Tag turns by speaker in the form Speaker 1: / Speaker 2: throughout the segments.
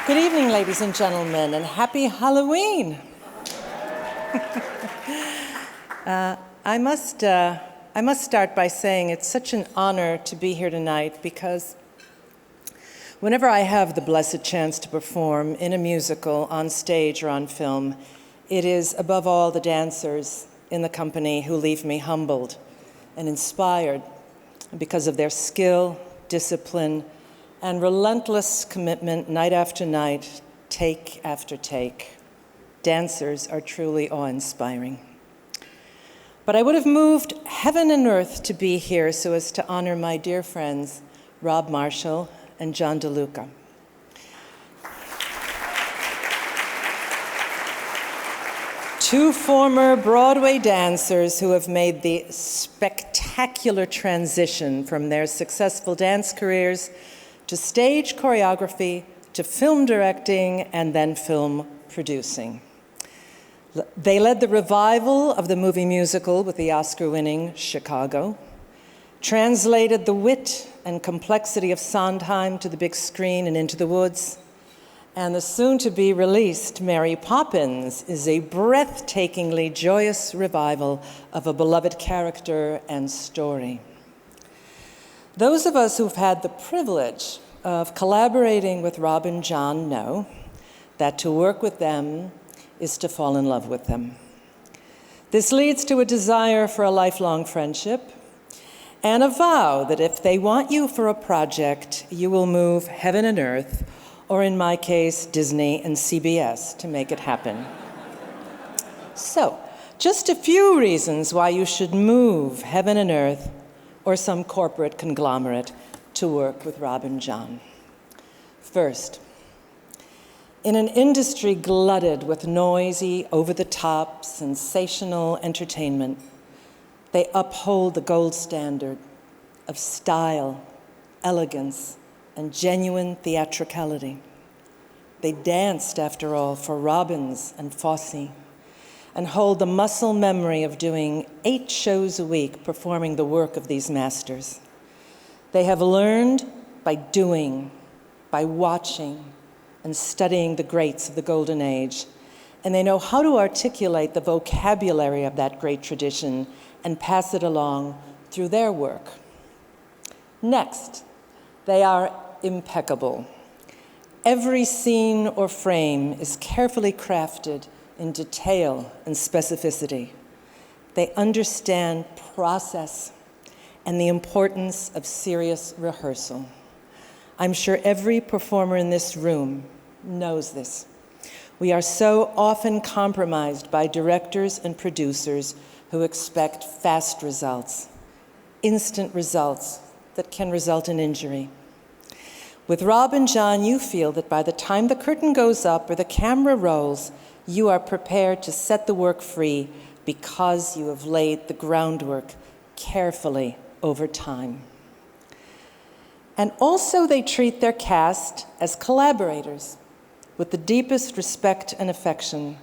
Speaker 1: Good evening, ladies and gentlemen, and happy Halloween. I must start by saying it's such an honor to be here tonight because whenever I have the blessed chance to perform in a musical, on stage or on film, it is above all the dancers in the company who leave me humbled and inspired because of their skill, discipline, and relentless commitment night after night, take after take. Dancers are truly awe-inspiring. But I would have moved heaven and earth to be here so as to honor my dear friends, Rob Marshall and John DeLuca. Two former Broadway dancers who have made the spectacular transition from their successful dance careers to stage choreography, to film directing, and then film producing. They led the revival of the movie musical with the Oscar-winning Chicago, translated the wit and complexity of Sondheim to the big screen and into the woods, and the soon-to-be-released Mary Poppins is a breathtakingly joyous revival of a beloved character and story. Those of us who've had the privilege of collaborating with Rob and John know that to work with them is to fall in love with them. This leads to a desire for a lifelong friendship and a vow that if they want you for a project, you will move heaven and earth, or in my case, Disney and CBS, to make it happen. So, just a few reasons why you should move heaven and earth or some corporate conglomerate to work with Rob and John. First, in an industry glutted with noisy, over-the-top, sensational entertainment, they uphold the gold standard of style, elegance, and genuine theatricality. They danced, after all, for Robbins and Fosse, and hold the muscle memory of doing 8 shows a week performing the work of these masters. They have learned by doing, by watching, and studying the greats of the Golden Age, and they know how to articulate the vocabulary of that great tradition and pass it along through their work. Next, they are impeccable. Every scene or frame is carefully crafted in detail and specificity. They understand process and the importance of serious rehearsal. I'm sure every performer in this room knows this. We are so often compromised by directors and producers who expect fast results, instant results that can result in injury. With Rob and John, you feel that by the time the curtain goes up or the camera rolls, you are prepared to set the work free because you have laid the groundwork carefully over time. And also they treat their cast as collaborators with the deepest respect and affection.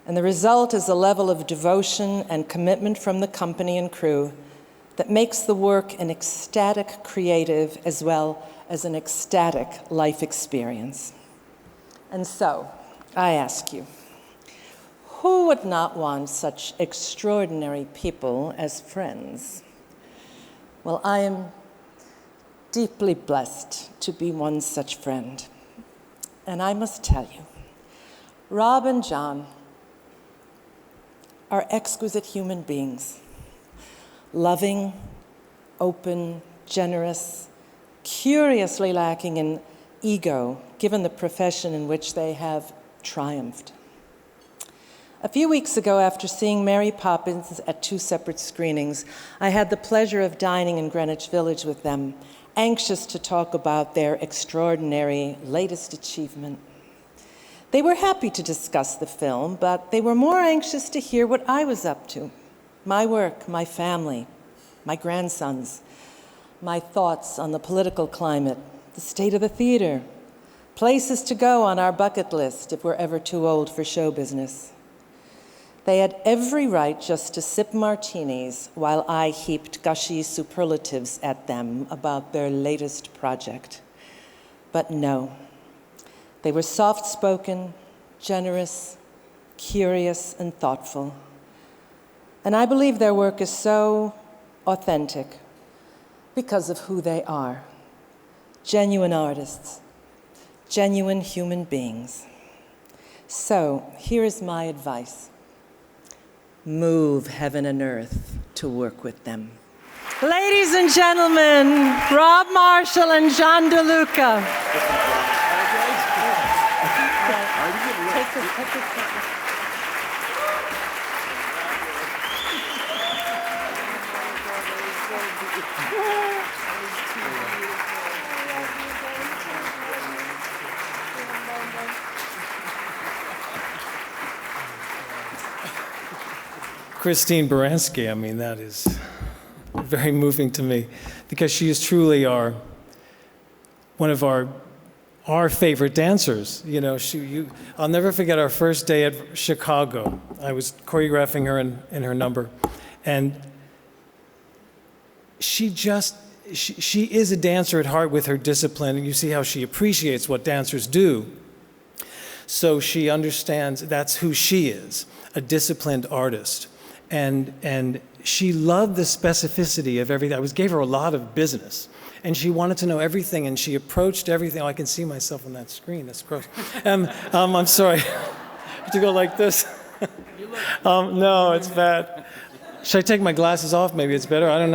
Speaker 1: And the result is a level of devotion and commitment from the company and crew that makes the work an ecstatic creative as well as an ecstatic life experience. And so, I ask you, who would not want such extraordinary people as friends? Well, I am deeply blessed to be one such friend. And I must tell you, Rob and John are exquisite human beings, loving, open, generous, curiously lacking in ego, given the profession in which they have triumphed. A few weeks ago, after seeing Mary Poppins at 2 separate screenings, I had the pleasure of dining in Greenwich Village with them, anxious to talk about their extraordinary latest achievement. They were happy to discuss the film, but they were more anxious to hear what I was up to, my work, my family, my grandsons, my thoughts on the political climate, the state of the theater, places to go on our bucket list if we're ever too old for show business. They had every right just to sip martinis while I heaped gushy superlatives at them about their latest project. But no, They were soft-spoken, generous, curious, and thoughtful. And I believe their work is so authentic because of who they are. Genuine artists, genuine human beings. So here is my advice. Move heaven and earth to work with them. Ladies and gentlemen, Rob Marshall and John DeLuca.
Speaker 2: Christine Baranski, I mean, that is very moving to me because she is truly one of our favorite dancers. You know, I'll never forget our first day at Chicago. I was choreographing her in her number, and she is a dancer at heart with her discipline, and you see how she appreciates what dancers do. So she understands that's who she is, a disciplined artist. And she loved the specificity of everything. Gave her a lot of business, and she wanted to know everything, and she approached everything. Oh, I can see myself on that screen. That's gross. I'm sorry. I have to go like this. No, it's bad. Should I take my glasses off? Maybe it's better. I don't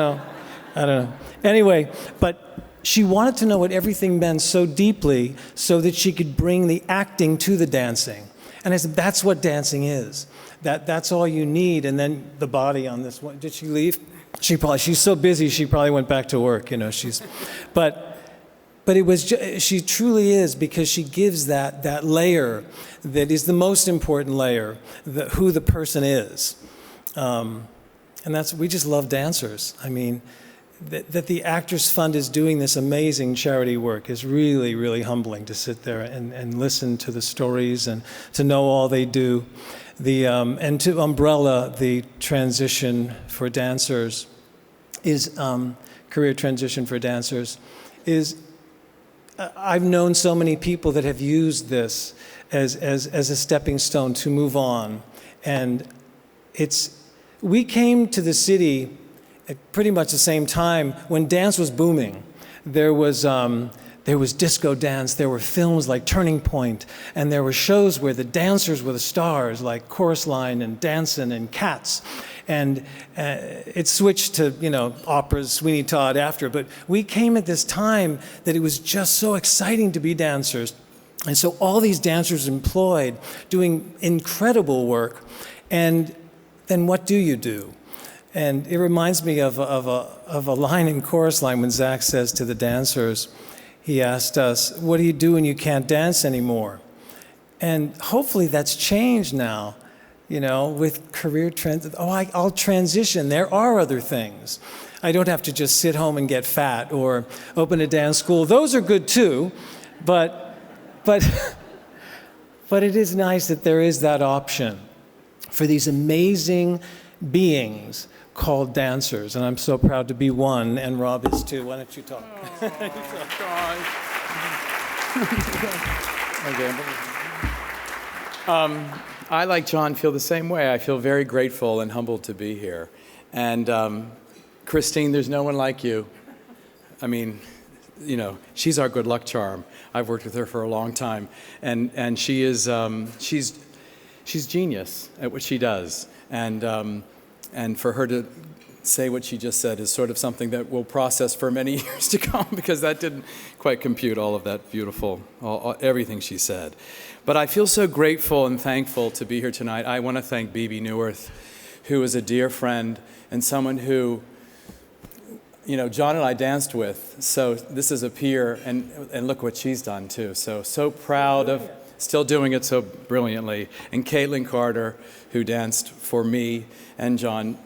Speaker 2: know. Anyway, but she wanted to know what everything meant so deeply so that she could bring the acting to the dancing. And I said, that's what dancing is. That's all you need, and then the body on this one. Did she leave? She's so busy, she probably went back to work, you know, but it was, she truly is, because she gives that layer that is the most important layer, who the person is. And we just love dancers. I mean, that the Actors Fund is doing this amazing charity work is really, really humbling to sit there and listen to the stories and to know all they do. And to umbrella the transition for dancers career transition for dancers I've known so many people that have used this as a stepping stone to move on. And we came to the city at pretty much the same time when dance was booming. There was disco dance, there were films like Turning Point, and there were shows where the dancers were the stars, like Chorus Line and Dancin' and Cats. And it switched to, operas, Sweeney Todd after, but we came at this time that it was just so exciting to be dancers. And so all these dancers employed, doing incredible work, and then what do you do? And it reminds me of a line in Chorus Line when Zach says to the dancers, he asked us, what do you do when you can't dance anymore? And hopefully that's changed now, with career trends. I'll transition. There are other things. I don't have to just sit home and get fat or open a dance school. Those are good too, but it is nice that there is that option for these amazing beings called dancers, and I'm so proud to be one, and Rob is too. Why don't you talk?
Speaker 3: I, like John, feel the same way. I feel very grateful and humbled to be here. And Christine, there's no one like you. I mean, she's our good luck charm. I've worked with her for a long time, and she is she's genius at what she does. And for her to say what she just said is sort of something that we'll process for many years to come, because that didn't quite compute all of that beautiful, everything she said. But I feel so grateful and thankful to be here tonight. I want to thank Bebe Neuwirth, who is a dear friend and someone who, John and I danced with. So this is a peer, and look what she's done too. So proud of still doing it so brilliantly. And Caitlin Carter, who danced for me and John,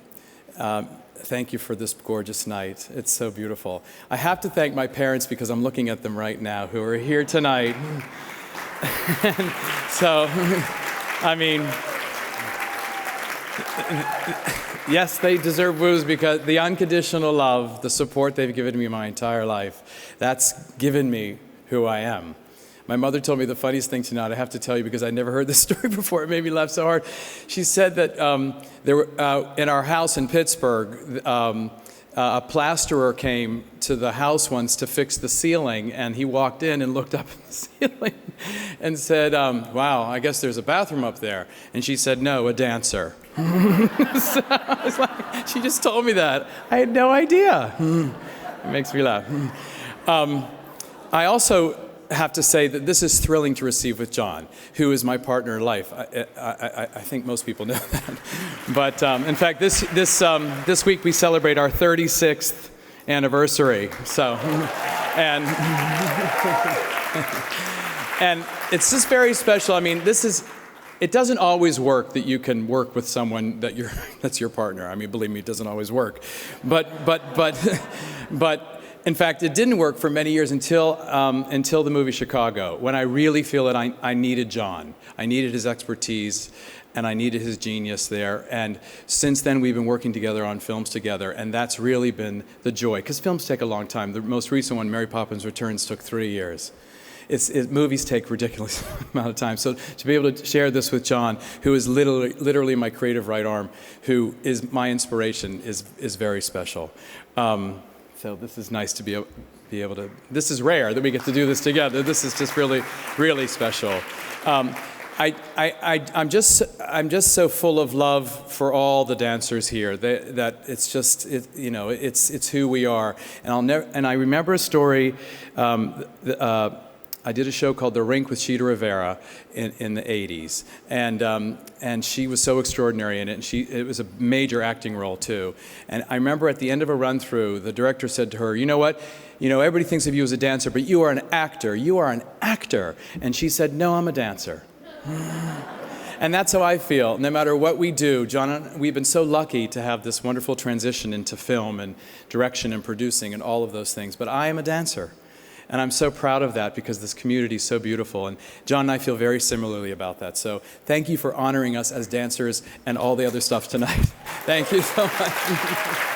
Speaker 3: thank you for this gorgeous night. It's so beautiful. I have to thank my parents, because I'm looking at them right now, who are here tonight. So, I mean, yes, they deserve woos, because the unconditional love, the support they've given me my entire life, that's given me who I am. My mother told me the funniest thing tonight. I have to tell you because I never heard this story before. It made me laugh so hard. She said that there were, in our house in Pittsburgh, a plasterer came to the house once to fix the ceiling, and he walked in and looked up at the ceiling and said, wow, I guess there's a bathroom up there. And she said, no, a dancer. So I was like, she just told me that. I had no idea. It makes me laugh. I also have to say that this is thrilling to receive with John, who is my partner in life. I think most people know that. But in fact, this week we celebrate our 36th anniversary. So, and it's just very special. I mean, it doesn't always work that you can work with someone that's your partner. I mean, believe me, it doesn't always work. But in fact, it didn't work for many years until the movie Chicago, when I really feel that I needed John. I needed his expertise, and I needed his genius there. And since then, we've been working together on films together, and that's really been the joy. Because films take a long time. The most recent one, Mary Poppins Returns, took 3 years. Movies take ridiculous amount of time. So to be able to share this with John, who is literally my creative right arm, who is my inspiration, is very special. So this is nice to be able to. This is rare that we get to do this together. This is just really, really special. I'm just so full of love for all the dancers here that it's just it's who we are. And I remember a story. I did a show called The Rink with Chita Rivera in the 80s, and she was so extraordinary in it, and it was a major acting role too. And I remember at the end of a run-through, the director said to her, you know what, everybody thinks of you as a dancer, but you are an actor, you are an actor. And she said, no, I'm a dancer. And that's how I feel. No matter what we do, John and I, we've been so lucky to have this wonderful transition into film and direction and producing and all of those things, but I am a dancer. And I'm so proud of that because this community is so beautiful. And John and I feel very similarly about that. So thank you for honoring us as dancers and all the other stuff tonight. Thank you so much.